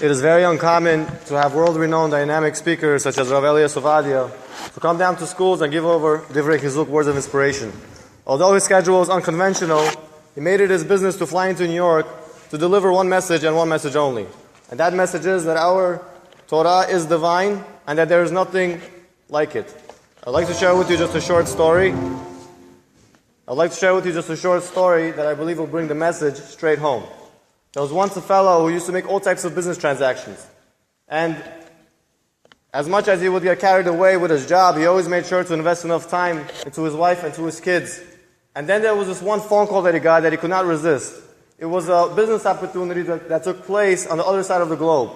It is very uncommon to have world-renowned dynamic speakers such as Rabbi Elias Obadiah to come down to schools and give over divrei chizuk, words of inspiration. Although his schedule was unconventional, he made it his business to fly into New York to deliver one message and one message only. And that message is that our Torah is divine and that there is nothing like it. I'd like to share with you just a short story. That I believe will bring the message straight home. There was once a fellow who used to make all types of business transactions. And as much as he would get carried away with his job, he always made sure to invest enough time into his wife and to his kids. And then there was this one phone call that he got that he could not resist. It was a business opportunity that took place on the other side of the globe.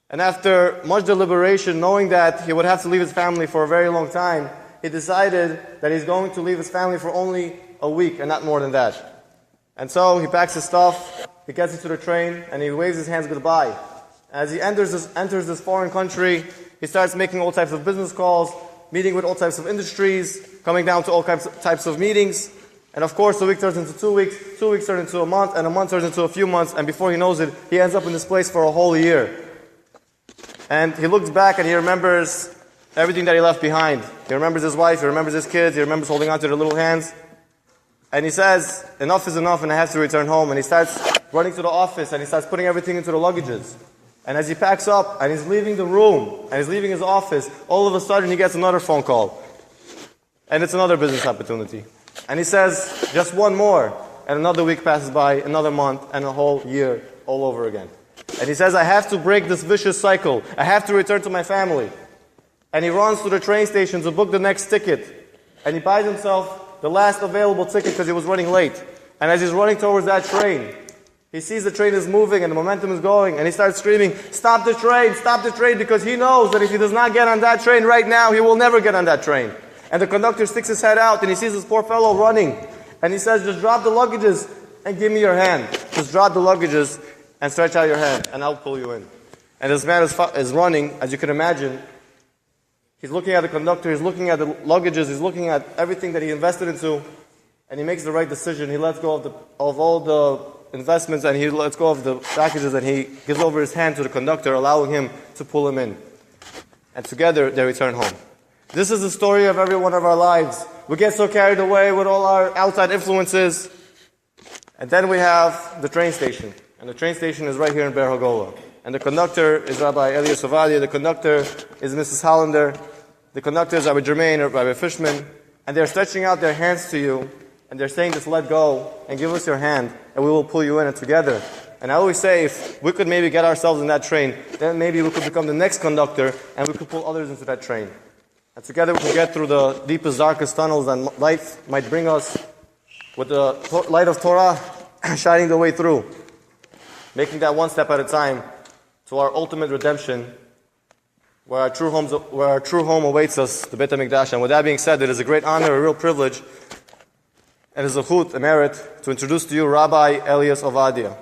And after much deliberation, knowing that he would have to leave his family for a very long time, he decided that he's going to leave his family for only a week and not more than that. And so he packs his stuff, he gets into the train, and he waves his hands goodbye. As he enters this foreign country, he starts making all types of business calls, meeting with all types of industries, coming down to all types of meetings. And of course, a week turns into 2 weeks, 2 weeks turn into a month, and a month turns into a few months, and before he knows it, he ends up in this place for a whole year. And he looks back and he remembers everything that he left behind. He remembers his wife, he remembers his kids, he remembers holding on to their little hands. And he says, enough is enough and I have to return home. And he starts running to the office and he starts putting everything into the luggages. And as he packs up and he's leaving the room and he's leaving his office, all of a sudden he gets another phone call. And it's another business opportunity. And he says, just one more. And another week passes by, another month, and a whole year all over again. And he says, I have to break this vicious cycle. I have to return to my family. And he runs to the train station to book the next ticket. And he buys himself the last available ticket because he was running late. And as he's running towards that train, he sees the train is moving and the momentum is going. And he starts screaming, stop the train, because he knows that if he does not get on that train right now, he will never get on that train. And the conductor sticks his head out and he sees this poor fellow running. And he says, just drop the luggages and give me your hand. Just drop the luggages and stretch out your hand and I'll pull you in. And this man is running, as you can imagine. He's looking at the conductor, he's looking at the luggages, he's looking at everything that he invested into, and he makes the right decision. He lets go of all the investments and he lets go of the packages and he gives over his hand to the conductor, allowing him to pull him in. And together they return home. This is the story of every one of our lives. We get so carried away with all our outside influences. And then we have the train station. And the train station is right here in Ber Hagola. And the conductor is Rabbi Elias Ovadia. The conductor is Mrs. Hollander. The conductor is Rabbi Germain or Rabbi Fishman. And they're stretching out their hands to you. And they're saying, just let go and give us your hand. And we will pull you in together. And I always say, if we could maybe get ourselves in that train, then maybe we could become the next conductor and we could pull others into that train. And together we can get through the deepest, darkest tunnels that life might bring us with the light of Torah shining the way through. Making that one step at a time to our ultimate redemption, where our true home awaits us, the Beit HaMikdash. And with that being said, it is a great honor, a real privilege, and a zechut, a merit, to introduce to you Rabbi Elias Ovadia.